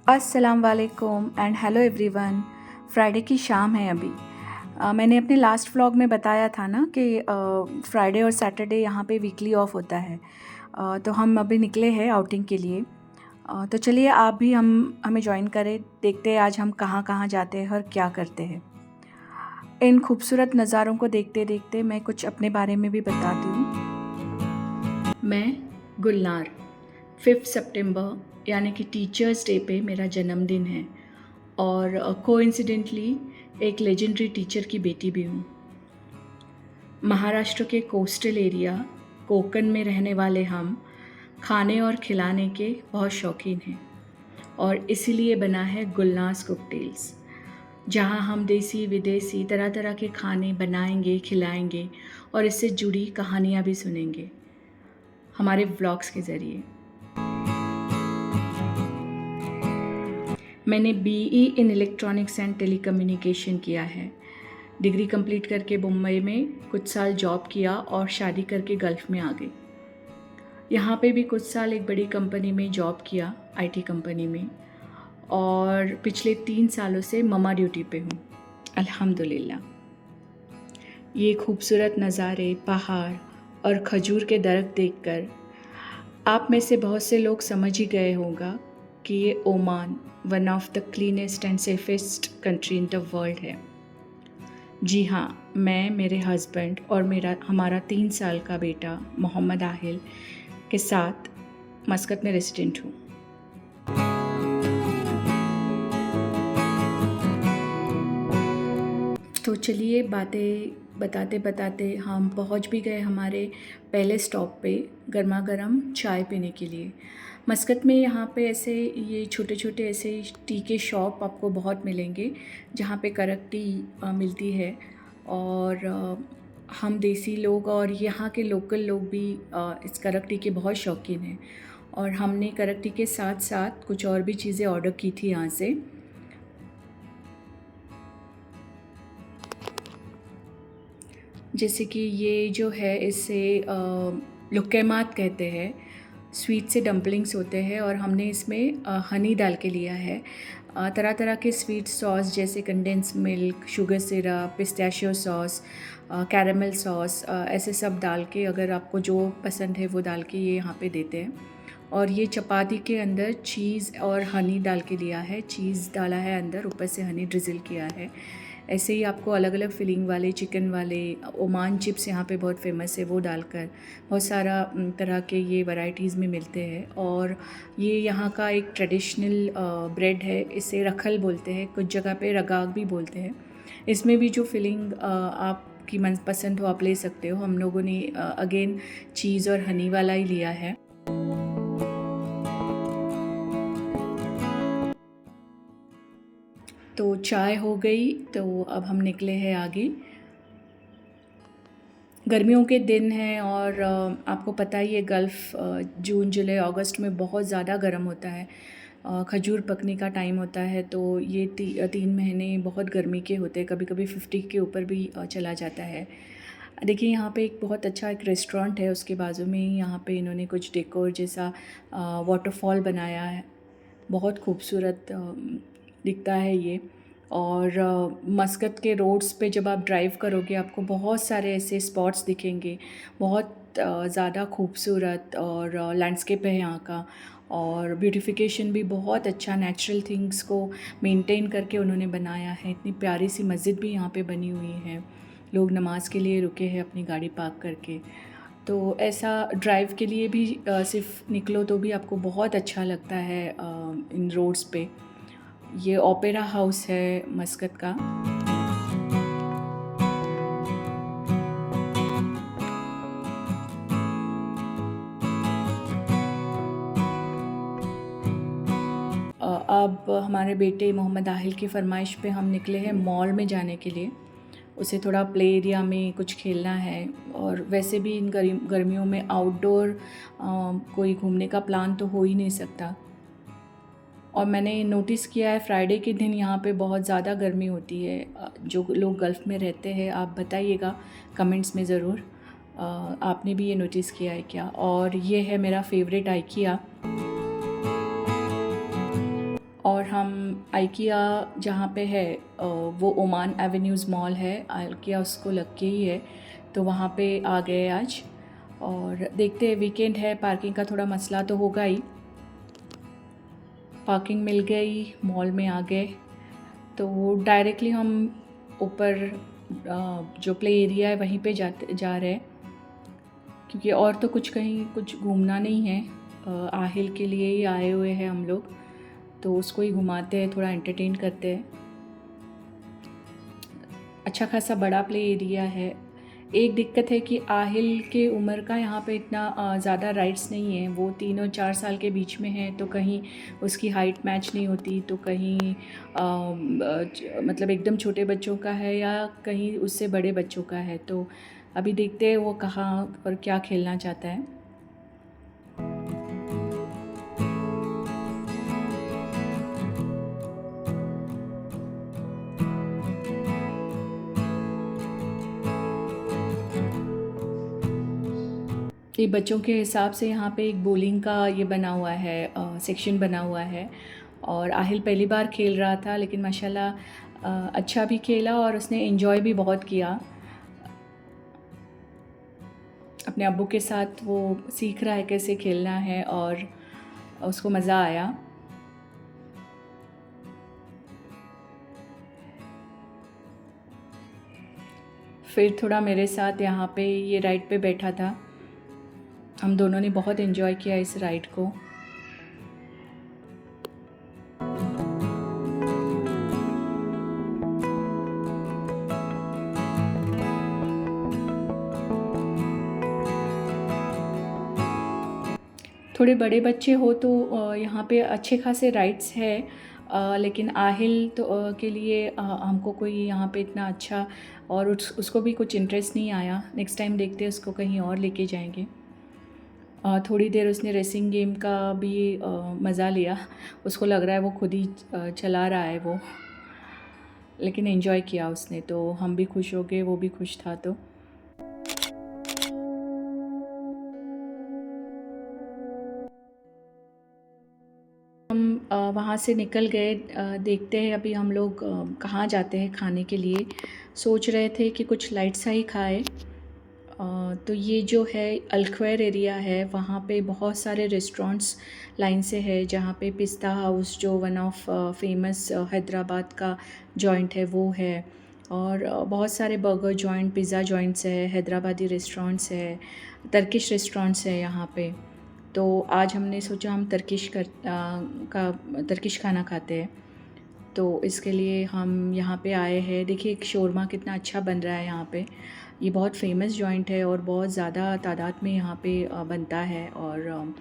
अस्सलाम वालेकुम and hello everyone. Friday की शाम है अभी। मैंने अपने लास्ट व्लॉग में बताया था ना कि फ्राइडे और सैटरडे यहाँ पे वीकली ऑफ होता है। तो हम अभी निकले हैं आउटिंग के लिए। तो चलिए आप भी हमें ज्वाइन करें, देखते हैं आज हम कहाँ कहाँ जाते हैं और क्या करते हैं। इन खूबसूरत नज़ारों को देखते देखते मैं कुछ अपने बारे में भी बताती हूँ। मैं गुलनार, 5 सितंबर यानी कि टीचर्स डे पे मेरा जन्मदिन है और कोइंसिडेंटली एक लेजेंडरी टीचर की बेटी भी हूँ। महाराष्ट्र के कोस्टल एरिया कोकण में रहने वाले हम खाने और खिलाने के बहुत शौकीन हैं और इसीलिए बना है गुलनार्स कॉकटेल्स, जहाँ हम देसी विदेशी तरह तरह के खाने बनाएंगे, खिलाएंगे और इससे जुड़ी कहानियाँ भी सुनेंगे हमारे व्लॉग्स के ज़रिए। मैंने BE in electronics and telecommunication किया है। डिग्री कंप्लीट करके मुंबई में कुछ साल जॉब किया और शादी करके गल्फ़ में आ गई। यहाँ पे भी कुछ साल एक बड़ी कंपनी में जॉब किया, आईटी कंपनी में, और पिछले 3 सालों से ममा ड्यूटी पे हूँ, अल्हम्दुलिल्लाह। ये खूबसूरत नज़ारे, पहाड़ और खजूर के दरख्त देखकर आप में से बहुत से लोग समझ ही गए होगा कि ये Oman one of the cleanest and safest country in the world है। जी हाँ, मैं, मेरे हस्बैंड और हमारा 3 साल का बेटा मोहम्मद आहिल के साथ मस्कत में रेसिडेंट हूँ। तो चलिए बातें बताते बताते हम पहुँच भी गए हमारे पहले स्टॉप पे गर्मा गर्म चाय पीने के लिए। मस्कत में यहाँ पे ऐसे ये छोटे छोटे ऐसे टी के शॉप आपको बहुत मिलेंगे, जहाँ पे कड़क टी मिलती है और हम देसी लोग और यहाँ के लोकल लोग भी इस कड़क टी के बहुत शौकीन हैं और हमने कड़क टी के साथ साथ कुछ और भी चीज़ें ऑर्डर की थी यहाँ से। जैसे कि ये जो है इसे लुक्केमात कहते हैं, स्वीट से डम्पलिंग्स होते हैं और हमने इसमें हनी डाल के लिया है। तरह तरह के स्वीट सॉस जैसे condense milk, sugar syrup, pistachio sauce, caramel sauce, ऐसे सब डाल के, अगर आपको जो पसंद है वो डाल के ये यहाँ पे देते हैं। और ये चपाती के अंदर चीज़ और हनी डाल के लिया है, चीज़ डाला है अंदर, ऊपर से हनी ड्रिज़ल किया है। ऐसे ही आपको अलग अलग फिलिंग वाले, चिकन वाले, ओमान चिप्स यहाँ पे बहुत फेमस है, वो डालकर बहुत सारा तरह के ये वैरायटीज़ में मिलते हैं। और ये यहाँ का एक ट्रेडिशनल ब्रेड है, इसे रखल बोलते हैं, कुछ जगह पे रगाग भी बोलते हैं। इसमें भी जो फिलिंग आपकी मनपसंद हो आप ले सकते हो। हम लोगों ने अगेन चीज़ और हनी वाला ही लिया है। तो चाय हो गई, तो अब हम निकले हैं आगे। गर्मियों के दिन हैं और आपको पता ही है गल्फ़ जून, जुलाई, अगस्त में बहुत ज़्यादा गर्म होता है। खजूर पकने का टाइम होता है, तो ये 3 महीने बहुत गर्मी के होते हैं, कभी कभी 50 के ऊपर भी चला जाता है। देखिए यहाँ पे एक बहुत अच्छा एक रेस्टोरेंट है, उसके बाजू में ही यहाँ पे इन्होंने कुछ डेकोर जैसा वाटरफॉल बनाया है, बहुत खूबसूरत दिखता है ये। और मस्कत के रोड्स पे जब आप ड्राइव करोगे आपको बहुत सारे ऐसे स्पॉट्स दिखेंगे, बहुत ज़्यादा खूबसूरत, और लैंडस्केप है यहाँ का, और ब्यूटिफिकेशन भी बहुत अच्छा, नेचुरल थिंग्स को मेंटेन करके उन्होंने बनाया है। इतनी प्यारी सी मस्जिद भी यहाँ पे बनी हुई है, लोग नमाज के लिए रुके हैं अपनी गाड़ी पार्क करके। तो ऐसा ड्राइव के लिए भी सिर्फ निकलो तो भी आपको बहुत अच्छा लगता है इन रोड्स पे। ये ओपेरा हाउस है मस्कत का। अब हमारे बेटे मोहम्मद आहिल की फ़रमाइश पे हम निकले हैं मॉल में जाने के लिए। उसे थोड़ा प्ले एरिया में कुछ खेलना है, और वैसे भी इन गर्मियों में आउटडोर कोई घूमने का प्लान तो हो ही नहीं सकता। और मैंने नोटिस किया है फ्राइडे के दिन यहाँ पे बहुत ज़्यादा गर्मी होती है। जो लोग गल्फ़ में रहते हैं आप बताइएगा कमेंट्स में ज़रूर, आपने भी ये नोटिस किया है क्या। और ये है मेरा फेवरेट आइकिया। और हम आइकिया जहाँ पे है वो ओमान एवेन्यूज़ मॉल है, आइकिया उसको लग के ही है, तो वहाँ पे आ गए आज। और देखते हैं, वीकेंड है, पार्किंग का थोड़ा मसला तो होगा ही। पार्किंग मिल गई, मॉल में आ गए, तो डायरेक्टली हम ऊपर जो प्ले एरिया है वहीं पे जा रहे हैं, क्योंकि और तो कहीं कुछ घूमना नहीं है। आहिल के लिए ही आए हुए हैं हम लोग, तो उसको ही घुमाते हैं, थोड़ा एंटरटेन करते हैं। अच्छा खासा बड़ा प्ले एरिया है। एक दिक्कत है कि आहिल के उम्र का यहाँ पे इतना ज़्यादा राइड्स नहीं है। वो 3 और 4 साल के बीच में है, तो कहीं उसकी हाइट मैच नहीं होती, तो कहीं मतलब एकदम छोटे बच्चों का है या कहीं उससे बड़े बच्चों का है। तो अभी देखते हैं वो कहाँ और क्या खेलना चाहता है। ये बच्चों के हिसाब से यहाँ पे एक बोलिंग का ये बना हुआ है, सेक्शन बना हुआ है। और आहिल पहली बार खेल रहा था, लेकिन माशाल्लाह अच्छा भी खेला और उसने एंजॉय भी बहुत किया। अपने अब्बू के साथ वो सीख रहा है कैसे खेलना है और उसको मज़ा आया। फिर थोड़ा मेरे साथ यहाँ पे ये राइड पे बैठा था। हम दोनों ने बहुत एंजॉय किया इस राइड को। थोड़े बड़े बच्चे हो तो यहाँ पे अच्छे खासे राइड्स है, लेकिन आहिल तो के लिए हमको कोई यहाँ पे इतना अच्छा और उसको भी कुछ इंटरेस्ट नहीं आया। नेक्स्ट टाइम देखते हैं, उसको कहीं और लेके जाएंगे। थोड़ी देर उसने रेसिंग गेम का भी मज़ा लिया। उसको लग रहा है वो खुद ही चला रहा है वो, लेकिन एंजॉय किया उसने, तो हम भी खुश हो गए, वो भी खुश था। तो हम वहाँ से निकल गए। देखते हैं अभी हम लोग कहाँ जाते हैं खाने के लिए। सोच रहे थे कि कुछ लाइट सा ही खाए। तो ये जो है अल्खवैर एरिया है, वहाँ पे बहुत सारे रेस्टोरेंट्स लाइन से है, जहाँ पे पिस्ता हाउस जो वन ऑफ फेमस हैदराबाद का जॉइंट है वो है। और बहुत सारे बर्गर जॉइंट, पिज़्ज़ा जॉइंट्स है, हैदराबादी रेस्टोरेंट्स है, टर्किश रेस्टोरेंट्स है यहाँ पे। तो आज हमने सोचा हम टर्किश खाना खाते हैं, तो इसके लिए हम यहाँ पे आए हैं। देखिए एक शोरमा कितना अच्छा बन रहा है यहाँ पे। ये बहुत फेमस जॉइंट है और बहुत ज़्यादा तादाद में यहाँ पे बनता है। और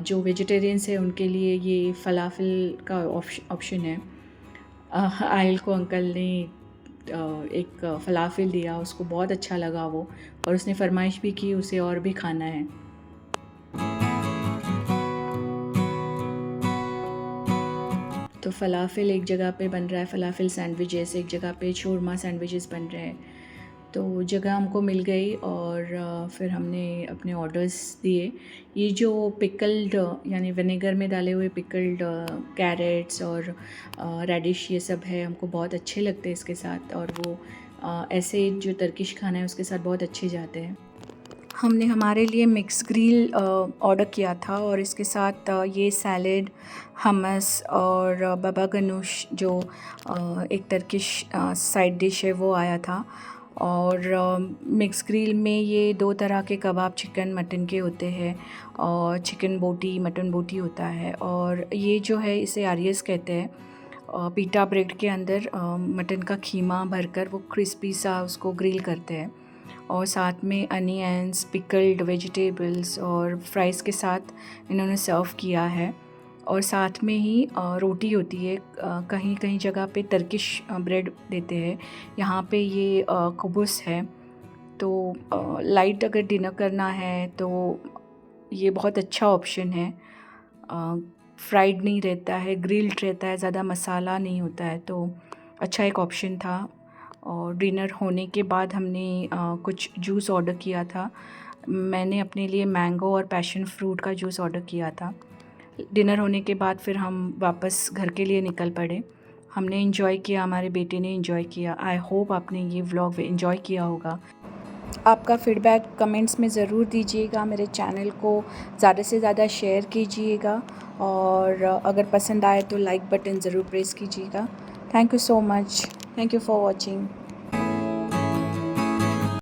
जो वेजिटेरियंस है उनके लिए ये फ़लाफ़िल का ऑप्शन है। आयल को अंकल ने एक फ़लाफ़िल दिया, उसको बहुत अच्छा लगा वो, और उसने फरमाइश भी की उसे और भी खाना है। तो फ़लाफ़िल एक जगह पे बन रहा है, फ़लाफ़िल सैंडविचेस, एक जगह पे शोरमा सैंडविचेस बन रहे हैं। तो जगह हमको मिल गई और फिर हमने अपने ऑर्डर्स दिए। ये जो पिकल्ड यानी विनेगर में डाले हुए पिकल्ड कैरेट्स और रेडिश, ये सब है, हमको बहुत अच्छे लगते हैं इसके साथ। और वो ऐसे जो टर्किश खाना है उसके साथ बहुत अच्छे जाते हैं। हमने हमारे लिए मिक्स ग्रिल ऑर्डर किया था और इसके साथ ये सैलेड, हमस और बाबा गनूश जो एक टर्किश साइड डिश है वो आया था। और मिक्स ग्रिल में ये 2 तरह के कबाब चिकन मटन के होते हैं, और चिकन बोटी मटन बोटी होता है। और ये जो है इसे आरियस कहते हैं। पीटा ब्रेड के अंदर मटन का कीमा भरकर वो क्रिस्पी सा उसको ग्रिल करते हैं, और साथ में अनियंस, पिकल्ड वेजिटेबल्स और फ्राइज़ के साथ इन्होंने सर्व किया है। और साथ में ही रोटी होती है। कहीं कहीं जगह पे टर्किश ब्रेड देते हैं, यहाँ पे ये कुबुस है। तो लाइट अगर डिनर करना है तो ये बहुत अच्छा ऑप्शन है। फ्राइड नहीं रहता है, ग्रिल्ड रहता है, ज़्यादा मसाला नहीं होता है, तो अच्छा एक ऑप्शन था। और डिनर होने के बाद हमने कुछ जूस ऑर्डर किया था। मैंने अपने लिए मैंगो और पैशन फ्रूट का जूस ऑर्डर किया था। डिनर होने के बाद फिर हम वापस घर के लिए निकल पड़े। हमने एंजॉय किया, हमारे बेटे ने एंजॉय किया। आई होप आपने ये व्लॉग एंजॉय किया होगा। आपका फ़ीडबैक कमेंट्स में ज़रूर दीजिएगा। मेरे चैनल को ज़्यादा से ज़्यादा शेयर कीजिएगा और अगर पसंद आए तो लाइक बटन ज़रूर प्रेस कीजिएगा। Thank you so much. Thank you for watching.